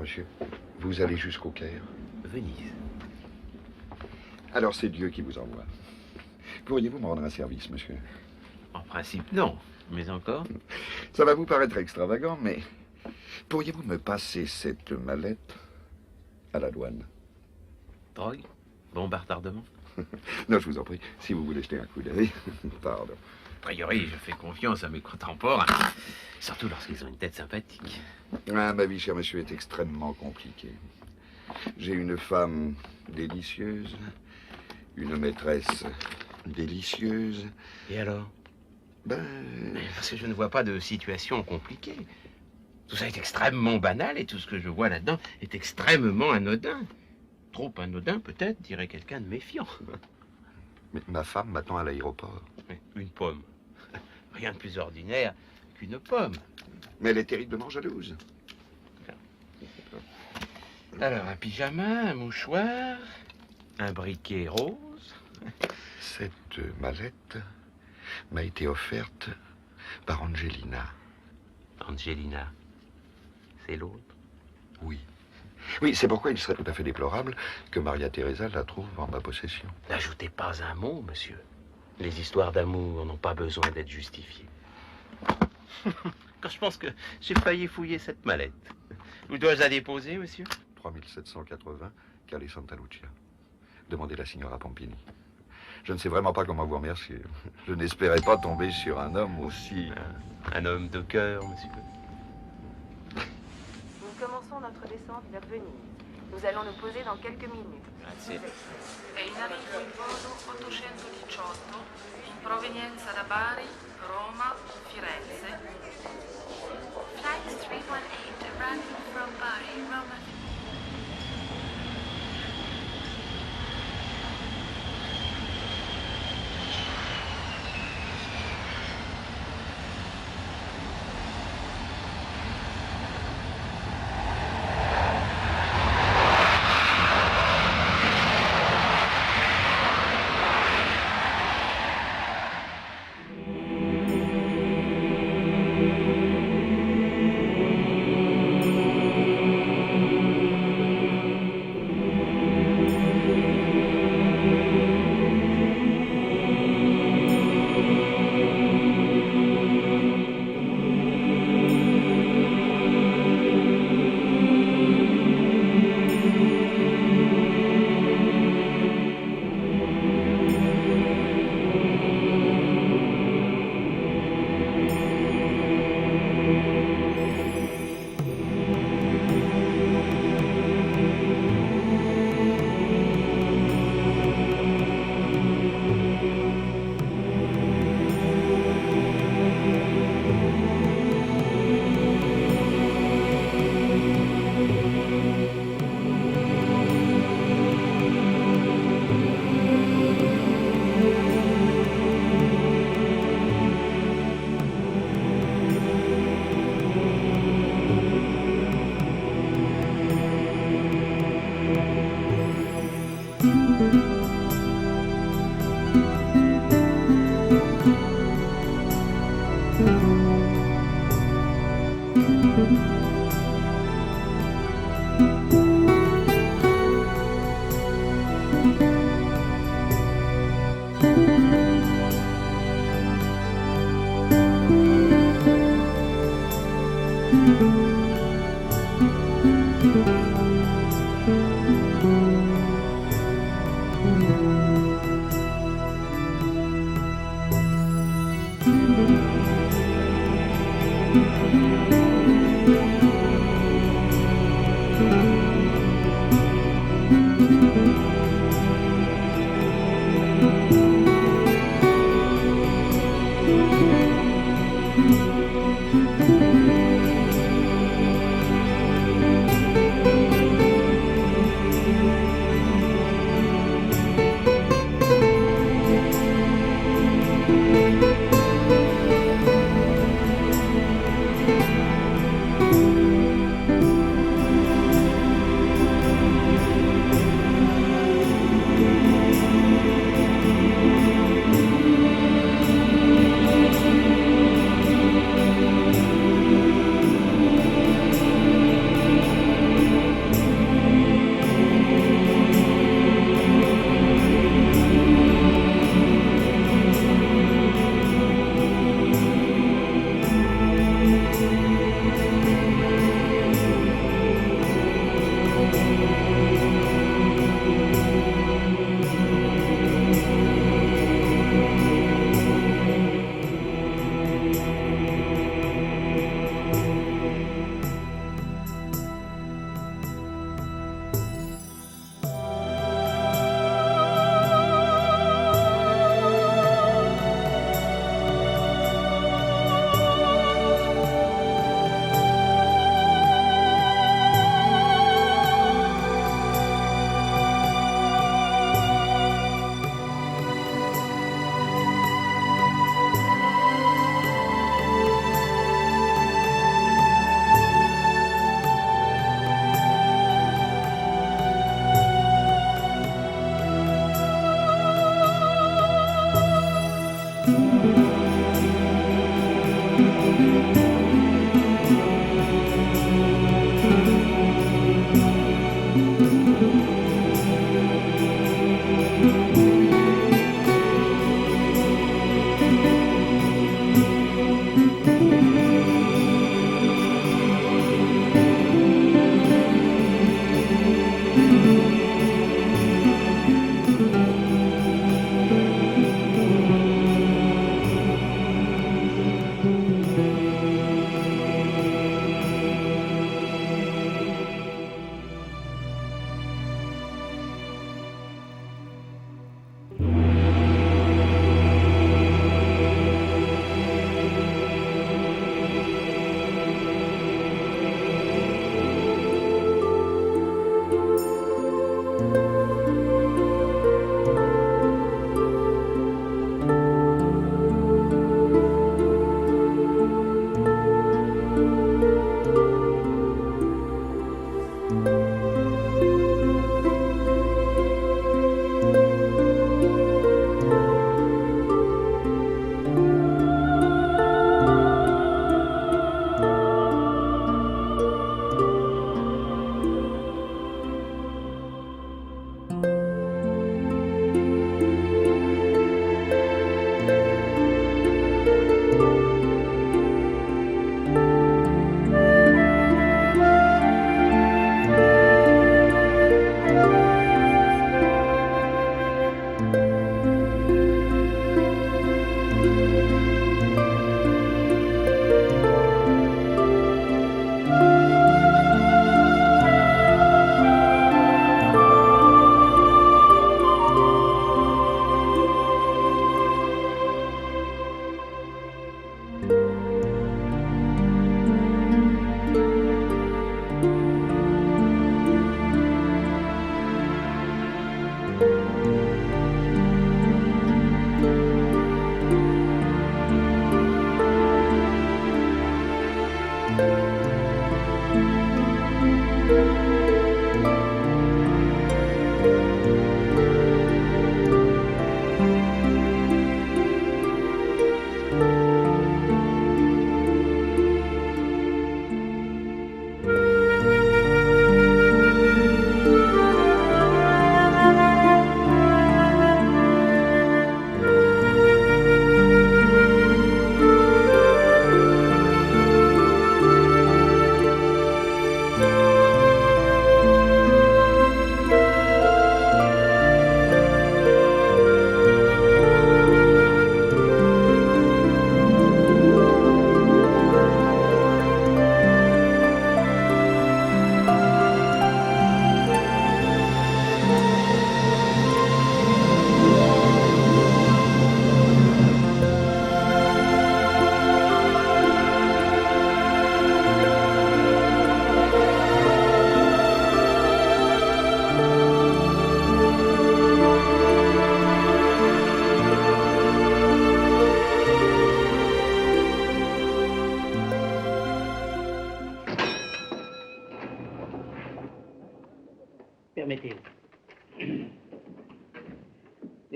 monsieur. Vous allez jusqu'au Caire? Venise. Alors c'est Dieu qui vous envoie. Pourriez-vous me rendre un service, monsieur? En principe, non. Mais encore? Ça va vous paraître extravagant, mais pourriez-vous me passer cette mallette à la douane? Drogue? Bombe à retardement? Non, je vous en prie, si vous voulez jeter un coup d'œil. Pardon. A priori, je fais confiance à mes contemporains. Surtout lorsqu'ils ont une tête sympathique. Ah, ma vie, cher monsieur, est extrêmement compliquée. J'ai une femme délicieuse, une maîtresse délicieuse. Et alors? Ben... Parce que je ne vois pas de situation compliquée. Tout ça est extrêmement banal et tout ce que je vois là-dedans est extrêmement anodin. Trop anodin, peut-être, dirait quelqu'un de méfiant. Mais ma femme m'attend à l'aéroport. Une pomme. Rien de plus ordinaire qu'une pomme. Mais elle est terriblement jalouse. Alors, un pyjama, un mouchoir, un briquet rose. Cette mallette m'a été offerte par Angelina. Angelina, c'est l'autre? Oui. Oui, c'est pourquoi il serait tout à fait déplorable que Maria Teresa la trouve en ma possession. N'ajoutez pas un mot, monsieur. Les histoires d'amour n'ont pas besoin d'être justifiées. Quand je pense que j'ai failli fouiller cette mallette. Où dois-je la déposer, monsieur? 3780, Calle Santa Lucia. Demandez la signora Pompini. Je ne sais vraiment pas comment vous remercier. Je n'espérais pas tomber sur un homme aussi... Un homme de cœur, monsieur. Nous commençons notre descente vers Venise. Nous allons nous poser dans quelques minutes. Grazie. È in arrivo il volo 818 in provenienza da Bari, Roma, Firenze. Flight 318 arriving from Bari, Roma.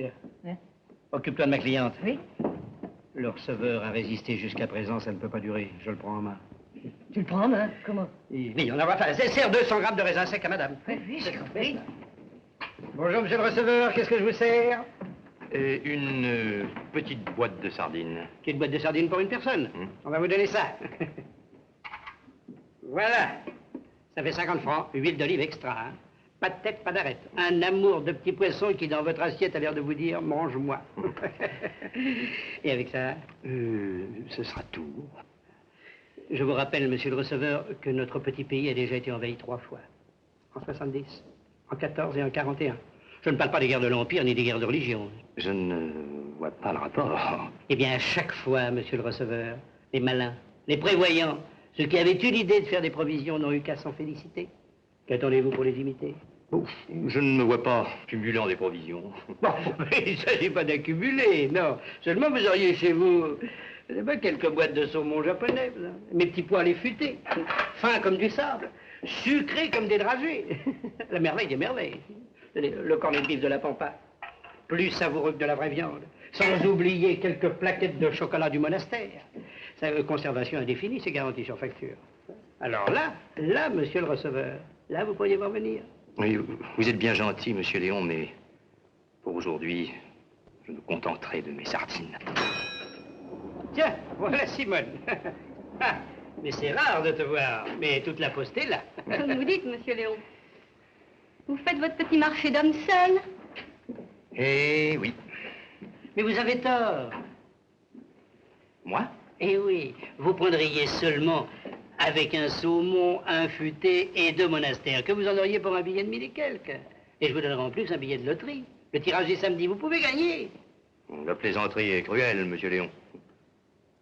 Tiens. Hein? Occupe-toi de ma cliente. Oui. Le receveur a résisté jusqu'à présent, ça ne peut pas durer. Je le prends en main. Tu le prends en main? Comment? Oui, on en va faire. Sers 200 grammes de raisin sec à madame. Oui, j'ai compris. Bonjour, monsieur le receveur, qu'est-ce que je vous sers? Une petite boîte de sardines. Une boîte de sardines pour une personne. On va vous donner ça. Voilà. Ça fait 50 francs. Huile d'olive extra. Hein. Pas de tête, pas d'arrête. Un amour de petit poisson qui, dans votre assiette, a l'air de vous dire « mange-moi ». Et avec ça? Ce sera tout. Je vous rappelle, monsieur le receveur, que notre petit pays a déjà été envahi 3 fois. En 70, en 14 et en 41. Je ne parle pas des guerres de l'Empire ni des guerres de religion. Je ne vois pas le rapport. Eh bien, à chaque fois, monsieur le receveur, les malins, les prévoyants, ceux qui avaient eu l'idée de faire des provisions n'ont eu qu'à s'en féliciter. Qu'attendez-vous pour les imiter? Ouf, je ne me vois pas cumulant des provisions. Bon, mais il ne s'agit pas d'accumuler, non. Seulement, vous auriez chez vous quelques boîtes de saumon japonais, mes petits pois les futés, fins comme du sable, sucrés comme des dragées. La merveille des merveilles. Le cornet de bif de la pampa, plus savoureux que de la vraie viande, sans oublier quelques plaquettes de chocolat du monastère. Sa conservation indéfinie, c'est garanti sur facture. Alors là, monsieur le receveur, là, vous pourriez m'en venir. Oui, vous êtes bien gentil, monsieur Léon, mais pour aujourd'hui, je me contenterai de mes sardines. Tiens, voilà Simone. Ah, mais c'est rare de te voir, mais toute la poste est là. Comme vous dites, monsieur Léon. Vous faites votre petit marché d'homme seul. Eh oui. Mais vous avez tort. Moi? Eh oui, vous prendriez seulement avec un saumon, un futé et 2 monastères, que vous en auriez pour un billet de 1000 et quelques. Et je vous donnerai en plus un billet de loterie. Le tirage est samedi, vous pouvez gagner. La plaisanterie est cruelle, monsieur Léon.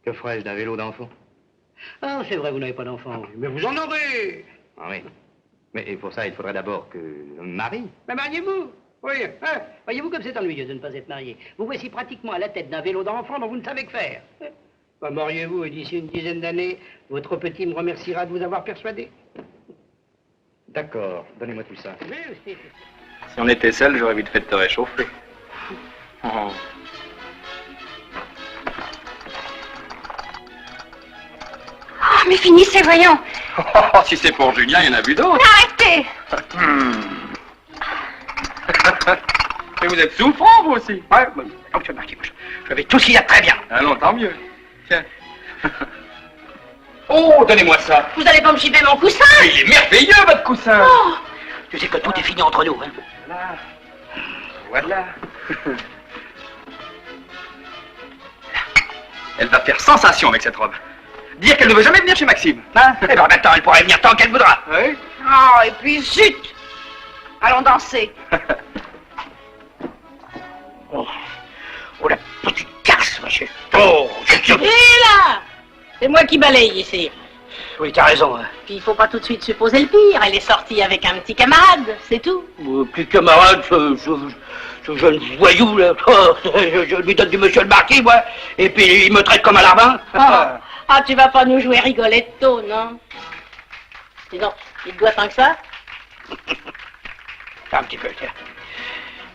Que ferais-je d'un vélo d'enfant? Ah, c'est vrai, vous n'avez pas d'enfant, mais vous en aurez. Ah oui. Mais pour ça, il faudrait d'abord que je me marie. Mais mariez-vous. Oui, hein, voyez-vous comme c'est ennuyeux de ne pas être marié. Vous voici pratiquement à la tête d'un vélo d'enfant dont vous ne savez que faire. Bah, mariez-vous et d'ici une dizaine d'années, votre petit me remerciera de vous avoir persuadé. D'accord, donnez-moi tout ça. Oui, aussi. Si on était seul, j'aurais vite fait de te réchauffer. Oh. Oh, mais finissez, voyons. Oh, si c'est pour Julien, il y en a vu d'autres. Arrêtez. Mais vous êtes souffrant, vous aussi. Ouais, monsieur le marquis, je vais tout ce qu'il y a de très bien. Ah non, tant mieux. Tiens. Oh, donnez-moi ça. Vous allez pas me chipper mon coussin? Mais il est merveilleux, votre coussin. Oh. Tu sais que tout est fini entre nous, hein. Voilà. Elle va faire sensation avec cette robe. Dire qu'elle ne veut jamais venir chez Maxime. Hein? Eh ben maintenant, elle pourrait venir tant qu'elle voudra. Oui. Oh, et puis zut. Allons danser. Oh, la petite casse, monsieur. Oh, Et là, c'est moi qui balaye ici. Oui, t'as raison. Hein. Puis il faut pas tout de suite supposer le pire. Elle est sortie avec un petit camarade, c'est tout. Petit camarade, ce jeune voyou, là, je lui donne du monsieur le marquis, moi, et puis il me traite comme un larbin. Ah, tu vas pas nous jouer Rigoletto, non? Dis donc, il te doit tant que ça? Un petit peu, tiens.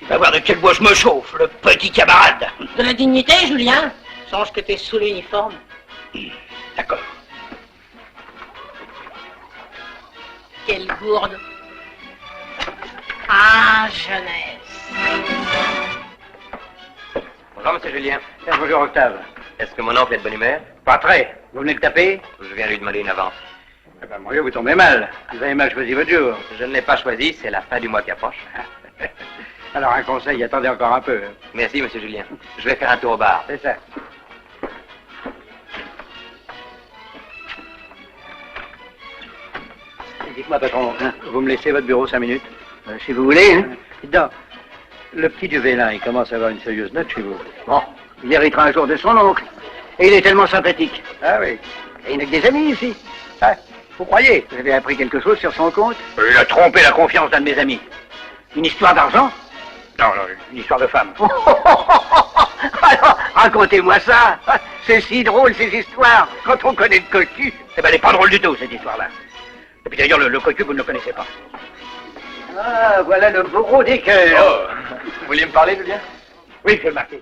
Il va voir de quel bois je me chauffe, le petit camarade. De la dignité, Julien. Songe que t'es sous l'uniforme. D'accord. Quelle gourde. Ah, jeunesse. Bonjour, monsieur Julien. Bonjour, Octave. Est-ce que mon oncle est de bonne humeur? Pas très. Vous venez de taper? Je viens lui demander une avance. Eh ben, mon Dieu, vous tombez mal. Vous avez mal choisi votre jour. Je ne l'ai pas choisi, c'est la fin du mois qui approche. Alors, un conseil, attendez encore un peu. Merci, monsieur Julien. Je vais faire un tour au bar. C'est ça. Dites-moi, patron, hein, vous me laissez votre bureau 5 minutes? Si vous voulez, hein. Dites donc, le petit Duvélin, il commence à avoir une sérieuse note chez vous. Bon, il héritera un jour de son oncle. Et il est tellement sympathique. Ah oui. Et il n'a que des amis ici. Ah, vous croyez? Vous avez appris quelque chose sur son compte? Il a trompé la confiance d'un de mes amis. Une histoire d'argent? Non, une histoire de femme. Alors, racontez-moi ça. C'est si drôle, ces histoires, quand on connaît le cocu. Eh ben, elle n'est pas drôle du tout, cette histoire-là. Et puis d'ailleurs, le cocu, vous ne le connaissez pas. Ah, voilà le bourreau des cœurs. Oh, vous vouliez me parler, Julien? Oui, monsieur le marquis.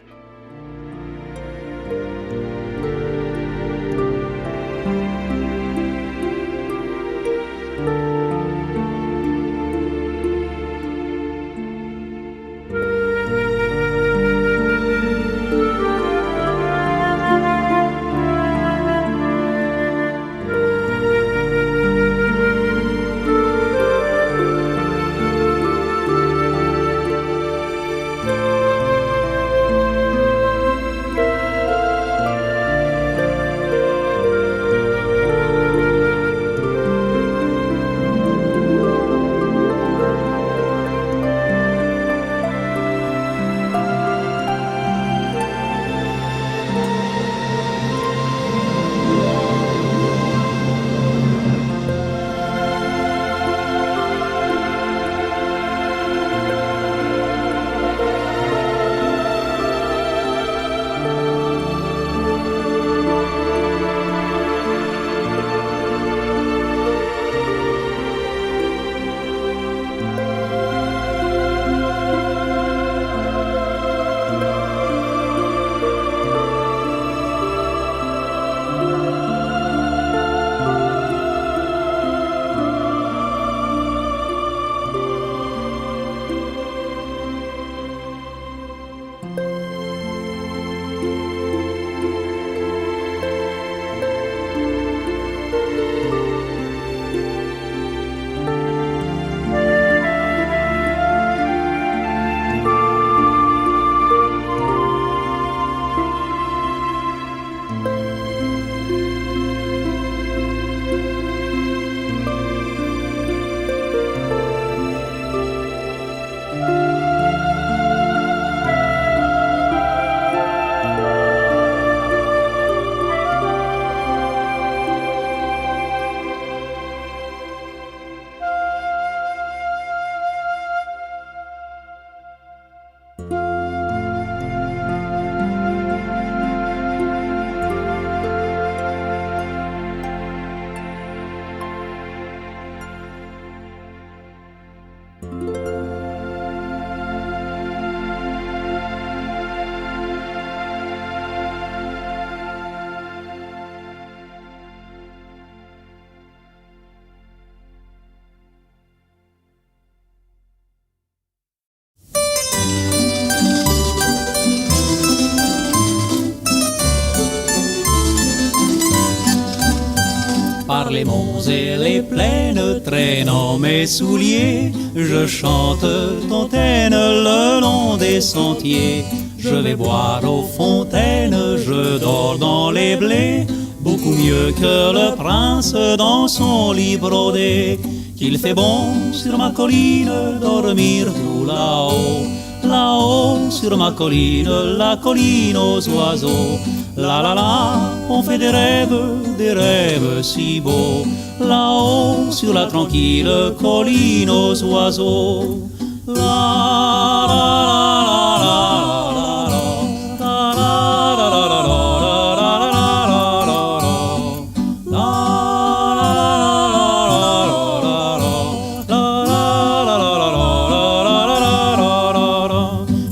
Par les monts et les plaines, traînant mes souliers, je chante Tontaine le long des sentiers. Je vais boire aux fontaines, je dors dans les blés, beaucoup mieux que le prince dans son lit brodé. Qu'il fait bon sur ma colline dormir tout là-haut, là-haut sur ma colline, la colline aux oiseaux. La la la, on fait des rêves si beaux, là-haut sur la tranquille colline aux oiseaux. La la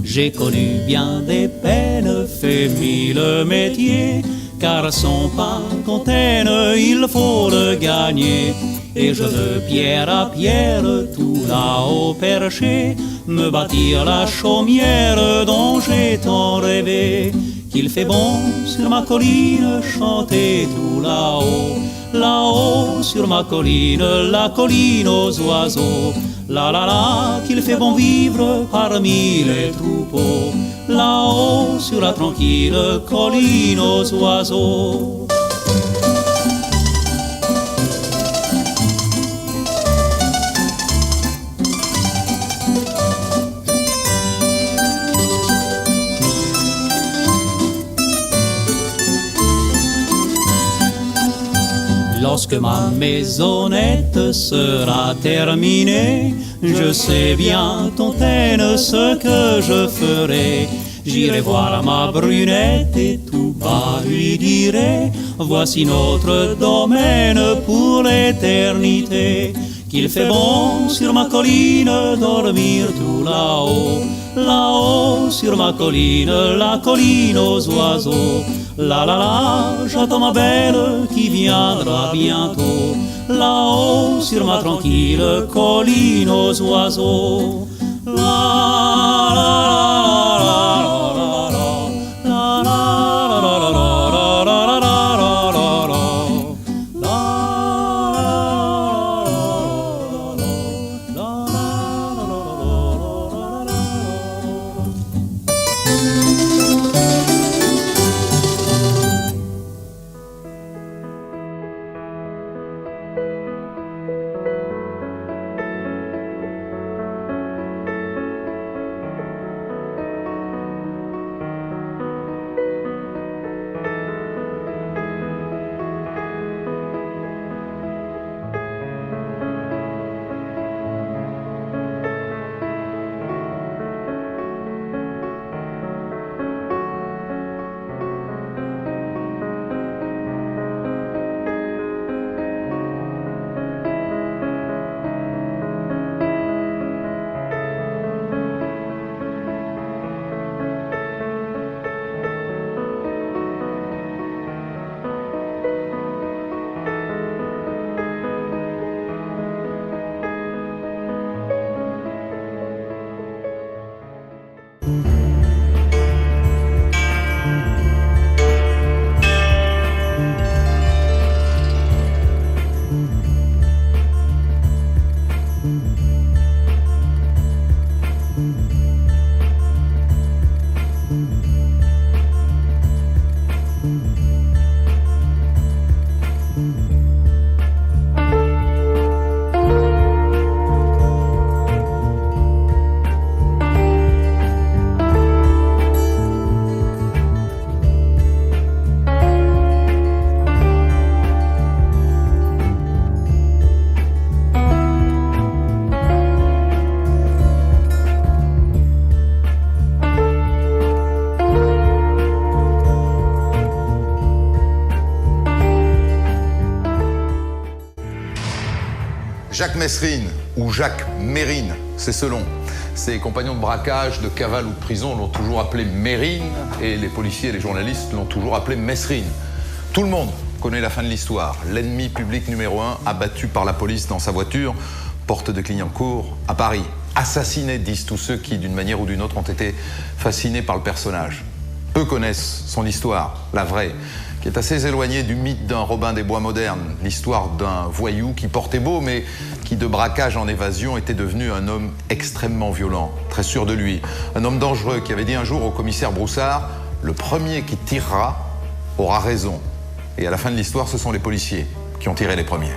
j'ai connu bien des peines, fait mille métiers, car son pain Tontaine, il faut le gagner. Et je veux pierre à pierre, tout là-haut perché, me bâtir la chaumière dont j'ai tant rêvé. Qu'il fait bon sur ma colline, chanter tout là-haut, là-haut sur ma colline, la colline aux oiseaux. La la la, qu'il fait bon vivre parmi les troupeaux, là-haut sur la tranquille colline aux oiseaux. Lorsque ma maisonnette sera terminée, je sais bien, Tontaine, ce que je ferai. J'irai voir ma brunette et tout bas lui dirai: voici notre domaine pour l'éternité. Qu'il fait bon sur ma colline dormir tout là-haut, Là-haut sur ma colline, la colline aux oiseaux. La la la, j'attends ma belle qui viendra bientôt. Là-haut sur ma tranquille colline aux oiseaux. La la Jacques Messrine ou Jacques Mérine, c'est selon. Ses compagnons de braquage, de cavale ou de prison l'ont toujours appelé Mérine et les policiers et les journalistes l'ont toujours appelé Messrine. Tout le monde connaît la fin de l'histoire. L'ennemi public numéro 1 abattu par la police dans sa voiture, porte de Clignancourt, à Paris. Assassiné, disent tous ceux qui, d'une manière ou d'une autre, ont été fascinés par le personnage. Peu connaissent son histoire, la vraie, qui est assez éloignée du mythe d'un Robin des Bois moderne, l'histoire d'un voyou qui portait beau, mais qui, de braquage en évasion, était devenu un homme extrêmement violent, très sûr de lui. Un homme dangereux qui avait dit un jour au commissaire Broussard « Le premier qui tirera aura raison ». Et à la fin de l'histoire, ce sont les policiers qui ont tiré les premiers.